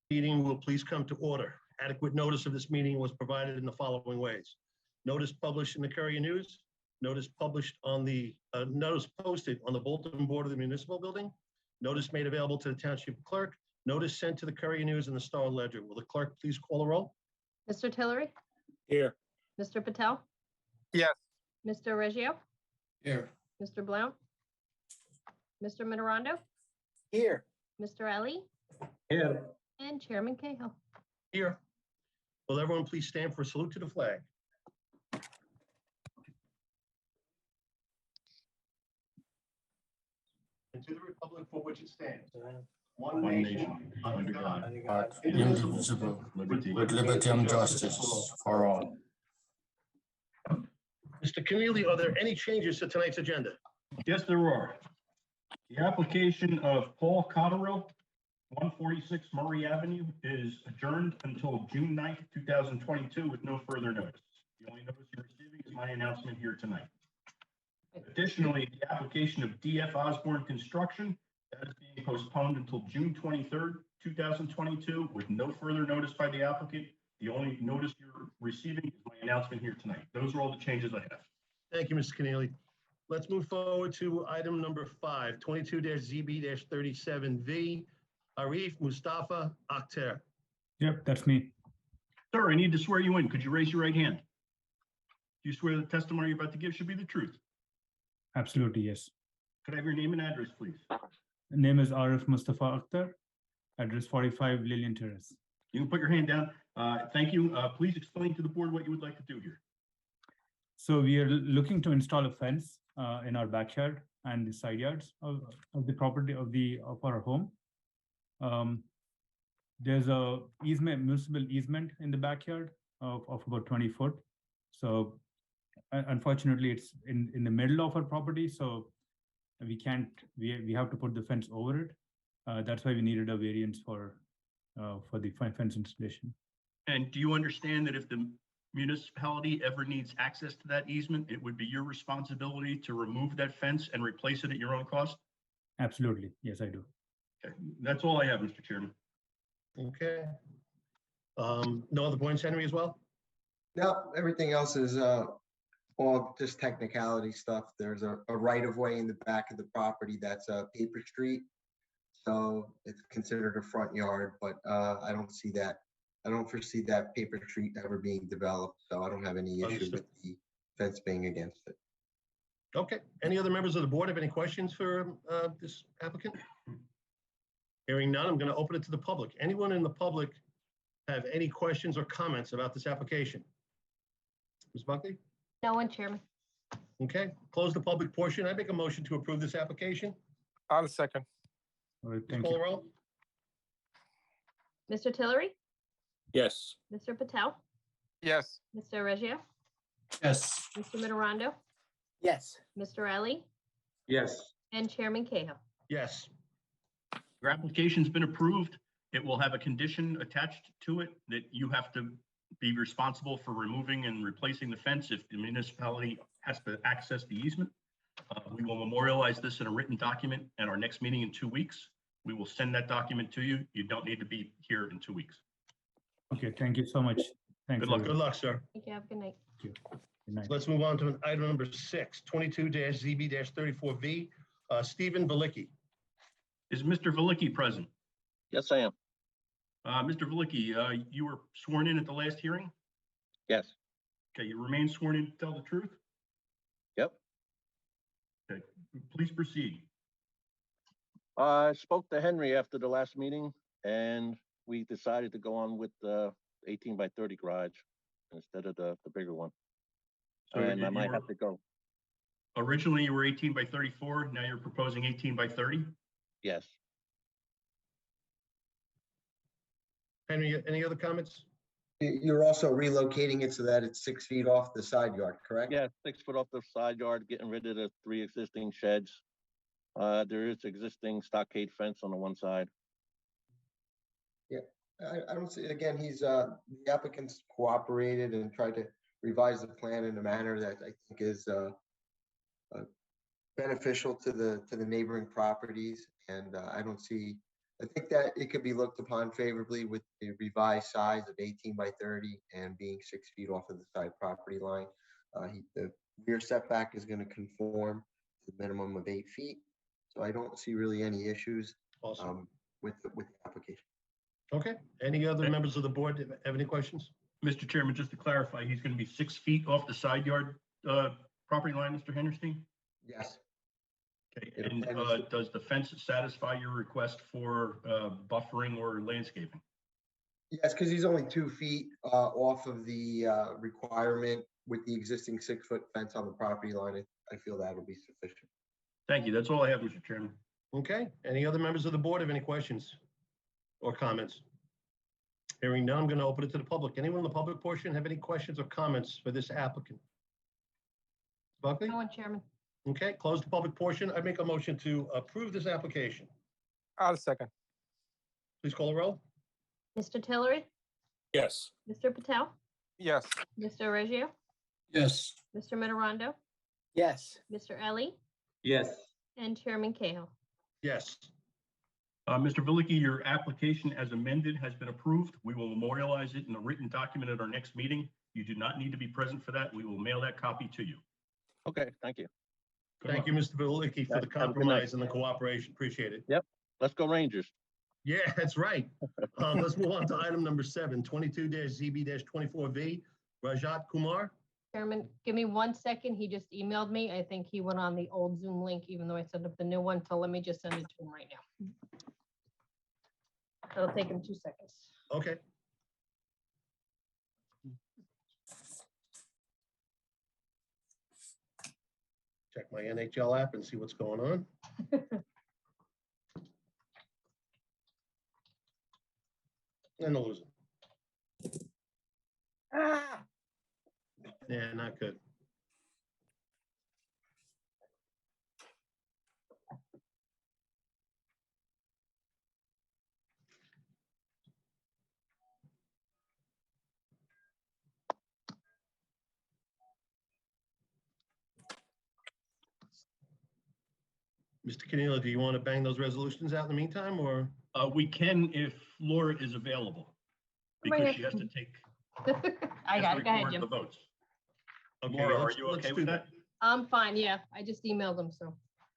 Meeting will please come to order. Adequate notice of this meeting was provided in the following ways. Notice published in the Courier News, notice posted on the bulletin board of the municipal building, notice made available to the township clerk, notice sent to the Courier News and the Star Ledger. Will the clerk please call the roll? Mr. Tillery? Here. Mr. Patel? Yes. Mr. Reggio? Here. Mr. Blount? Mr. Mitterondo? Here. Mr. Ali? Here. And Chairman Cahill. Here. Will everyone please stand for a salute to the flag? And to the republic for which it stands. One nation, under God, indivisible, with liberty and justice for all. Mr. Keneally, are there any changes to tonight's agenda? Yes, there are. The application of Paul Cotterill, 146 Murray Avenue, is adjourned until June 9th, 2022 with no further notice. The only notice you're receiving is my announcement here tonight. Additionally, the application of DF Osborne Construction, that is being postponed until June 23rd, 2022 with no further notice by the applicant. The only notice you're receiving is my announcement here tonight. Those are all the changes I have. Thank you, Mr. Keneally. Let's move forward to item number 5, 22-ZB-37V, Arif Mustafa Akhtar. Yep, that's me. Sir, I need to swear you in. Could you raise your right hand? Do you swear the testimony you're about to give should be the truth? Absolutely, yes. Could I have your name and address, please? The name is Arif Mustafa Akhtar, address 45 Lillian Terrace. You can put your hand down. Thank you. Please explain to the board what you would like to do here. So we are looking to install a fence in our backyard and the side yards of the property of our home. There's a municipal easement in the backyard of about 20 foot. So unfortunately, it's in the middle of our property, so we have to put the fence over it. That's why we needed a variance for the fence installation. And do you understand that if the municipality ever needs access to that easement, it would be your responsibility to remove that fence and replace it at your own cost? Absolutely, yes, I do. Okay. That's all I have, Mr. Chairman. Okay. No other points, Henry, as well? No, everything else is all just technicality stuff. There's a right of way in the back of the property that's a paper street. So it's considered a front yard, but I don't foresee that paper street ever being developed. So I don't have any issue with the fence being against it. Okay. Any other members of the board have any questions for this applicant? Hearing none, I'm going to open it to the public. Anyone in the public have any questions or comments about this application? Ms. Buckley? No one, Chairman. Okay, close the public portion. I make a motion to approve this application. I'll second. All right, Please thank call the you. roll. Mr. Tillery? Yes. Mr. Patel? Yes. Mr. Reggio? Yes. Mr. Mitterondo? Yes. Mr. Ali? Yes. And Chairman Cahill. Yes. Your application's been approved. It will have a condition attached to it that you have to be responsible for removing and replacing the fence if the municipality has to access the easement. We will memorialize this in a written document at our next meeting in 2 weeks. We will send that document to you. You don't need to be here in 2 weeks. Okay, thank you so much. Thanks. Good luck. Good luck, sir. Thank you. Have a good night. Good night. Let's move on to item number 6, 22-ZB-34V, Stephen Velicki. Is Mr. Velicki present? Yes, I am. Mr. Velicki, you were sworn in at the last hearing? Yes. Okay, you remain sworn in to tell the truth? Yep. Okay, please proceed. I spoke to Henry after the last meeting and we decided to go on with the 18 by 30 garage instead of the bigger one. So And I might have to go. Originally, you were 18 by 34. Now you're proposing 18 by 30? Yes. Henry, any other comments? You're also relocating it so that it's 6 feet off the side yard, correct? Yeah, 6 foot off the side yard, getting rid of the 3 existing sheds. There is existing stockade fence on the one side. I don't see, again, the applicant's cooperated and tried to revise the plan in a manner that I think is beneficial to the neighboring properties. And I don't see I think that it could be looked upon favorably with the revised size of 18 by 30 and being 6 feet off of the side property line. The rear setback is going to conform to the minimum of 8 feet. So I don't see really any issues Awesome. with the application. Okay. Any other members of the board have any questions? Mr. Chairman, just to clarify, he's going to be 6 feet off the side yard property line, Mr. Henderson? Yes. Okay, It and depends. does the fence satisfy your request for buffering or landscaping? Yes, because he's only 2 feet off of the requirement with the existing 6-foot fence on the property line. I feel that'll be sufficient. Thank you. That's all I have, Mr. Chairman. Okay. Any other members of the board have any questions or comments? Hearing none, I'm going to open it to the public. Anyone in the public portion have any questions or comments for this applicant? Buckley? No one, Chairman. Okay, close the public portion. I make a motion to approve this application. I'll second. Please call the roll. Mr. Tillery, Yes. Mr. Patel, Yes. Mr. Reggio, Yes. Mr. Mitterondo, Yes. Mr. Ellie, Yes. and Chairman Cahill. Yes. Mr. Vilicki, your application as amended has been approved. We will memorialize it in a written document at our next meeting. You do not need to be present for that. We will mail that copy to you. Okay, thank you. Good Thank luck. you, Mr. Vilicki, for Yeah, the have a good night. compromise and the cooperation. Appreciate it. Let's go Rangers. Yeah, that's right. Let's move on to item number 7, 22-ZB-24V, Rajat Kumar. Chairman, give me 1 second. He just emailed me. I think he went on the old Zoom link, even though I set up the new one. So let me just send it to him right now. It'll take him 2 seconds. Okay. Check my NHL app and see what's going on. And the losing. Yeah, not good. Mr. Canelo, do you want to bang those resolutions out in the meantime, or? We can if Laura is available, Right because here. she has to take. I got it. Go ahead, record Jim. the votes. Okay, Laura, are let's- you let's okay do with that? I'm fine, yeah. I just emailed him, so.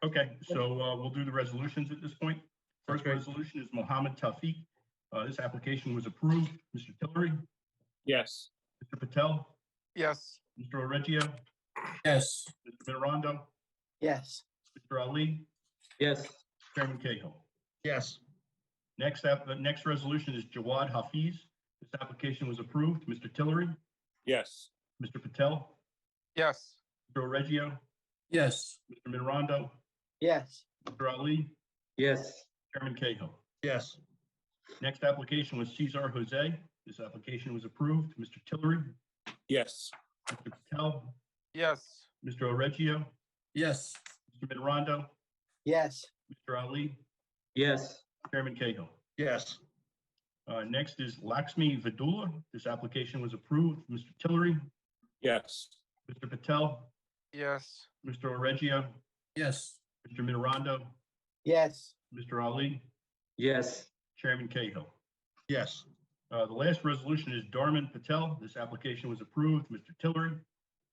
Okay, so we'll do the resolutions at this point. First Okay. resolution is Mohammed Tafiq. This application was approved. Mr. Tillery, Yes. Mr. Patel, Yes. Mr. Oreggio, Yes. Mr. Mitterondo, Yes. Mr. Ali, Yes. Chairman Cahill. Yes. The next resolution is Jawad Hafiz. This application was approved. Mr. Tillery, Yes. Mr. Patel, Yes. Mr. Oreggio, Yes. Mr. Mitterondo, Yes. Mr. Ali, Yes. Chairman Cahill. Yes. Next application was Cesar Jose. This application was approved. Mr. Tillery, Yes. Mr. Patel, Yes. Mr. Oreggio, Yes. Mr. Mitterondo, Yes. Mr. Ali, Yes. Chairman Cahill. Yes. Next is Lakshmi Vidula. This application was approved. Mr. Tillery, Yes. Mr. Patel, Yes. Mr. Oreggio, Yes. Mr. Mitterondo, Yes. Mr. Ali, Yes. Chairman Cahill. Yes. The last resolution is Darman Patel. This application was approved. Mr. Tillery,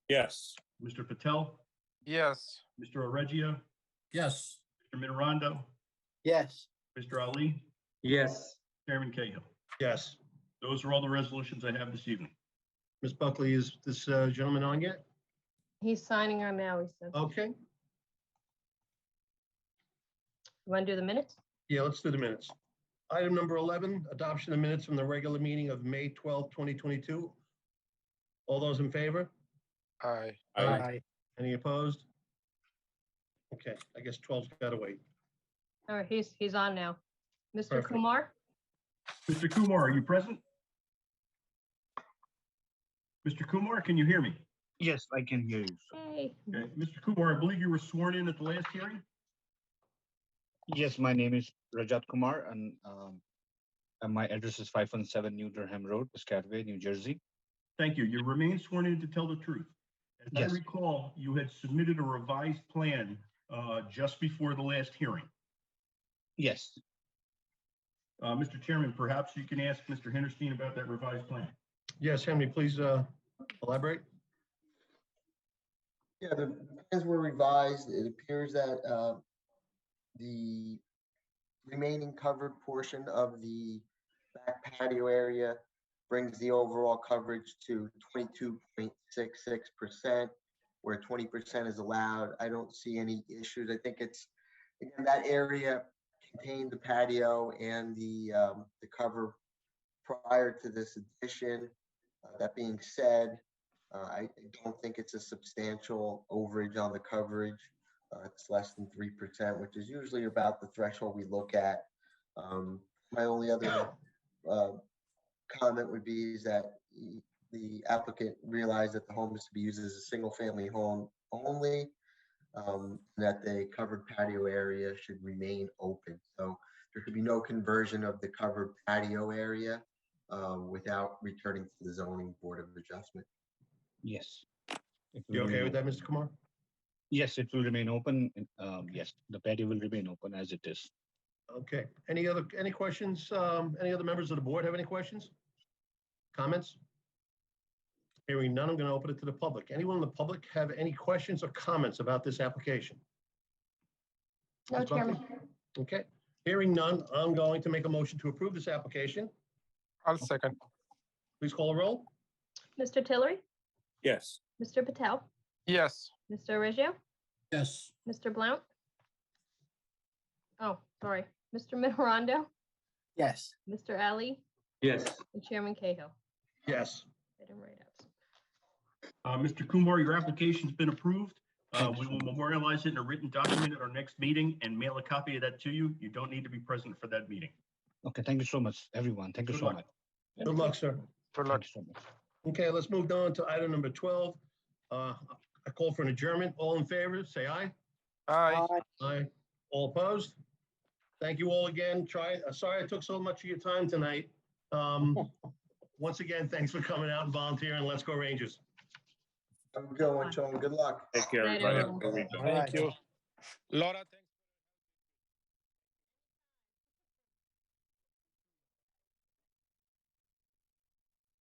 Yes. Mr. Patel, Yes. Mr. Oreggio, Yes. Mr. Mitterondo, Yes. Mr. Ali, Yes. Chairman Cahill. Yes. Those are all the resolutions I have this evening. Ms. Buckley, is this gentleman on yet? He's signing on now, he said. Okay. You want to do the minutes? Yeah, let's do the minutes. Item number 11, adoption of minutes from the regular meeting of May 12th, 2022. All those in favor? Aye. Aye. Any opposed? Okay, I guess 12's got to wait. All right, he's on now. Mr. Perfect. Kumar? Mr. Kumar, are you present? Mr. Kumar, can you hear me? Yes, I can hear you. Hey. Okay. Mr. Kumar, I believe you were sworn in at the last hearing? Yes, my name is Rajat Kumar, and my address is 517 New Durham Road, Piscataway, New Jersey. Thank you. You remain sworn in to tell the truth. As Yes. I recall, you had submitted a revised plan just before the last hearing. Yes, Mr. Chairman, perhaps you can ask Mr. Hinterstein about that revised plan. Yes, Henry, please elaborate. Yeah, the plans were revised. It appears that the remaining covered portion of the back patio area brings the overall coverage to 22.66%, where 20% is allowed. I don't see any issues. I think it's, again, that area contained the patio and the cover prior to this addition. That being said, I don't think it's a substantial overage on the coverage. It's less than 3%, which is usually about the threshold we look at. My only other comment would be is that the applicant realized that the home is to be used as a single-family home only, that the covered patio area should remain open. So there should be no conversion of the covered patio area without returning to the zoning board of adjustment. Yes. You okay with that, Mr. Kumar? Yes, it will remain open. Yes, the patio will remain open as it is. Okay. Any questions? Any other members of the board have any questions? Comments? Hearing none, I'm going to open it to the public. Anyone in the public have any questions or comments about this application? No, Ms. Buckley? Chairman. Okay. Hearing none, I'm going to make a motion to approve this application. I'll second. Please call a roll. Mr. Tillery, Yes. Mr. Patel, Yes. Mr. Reggio, Yes. Mr. Blount. Oh, sorry, Mr. Mitterondo, Yes. Mr. Ali, Yes. and Chairman Cahill. Yes. Item right absent. Mr. Kumar, your application's been approved. We will memorialize it in a written document at our next meeting and mail a copy of that to you. You don't need to be present for that meeting. Okay, thank you so much, everyone. Thank you Good so luck. much. Good luck, sir. Good luck. Thank you so much. Okay, let's move on to item number 12. I call for an adjournment. All in favor, say aye. Aye. Aye. All opposed? Thank you all again. Sorry I took so much of your time tonight. Once again, thanks for coming out and volunteering. Let's go Rangers. Have a good one, Sean. Good luck. Night, everyone. Thank you. Laura, thank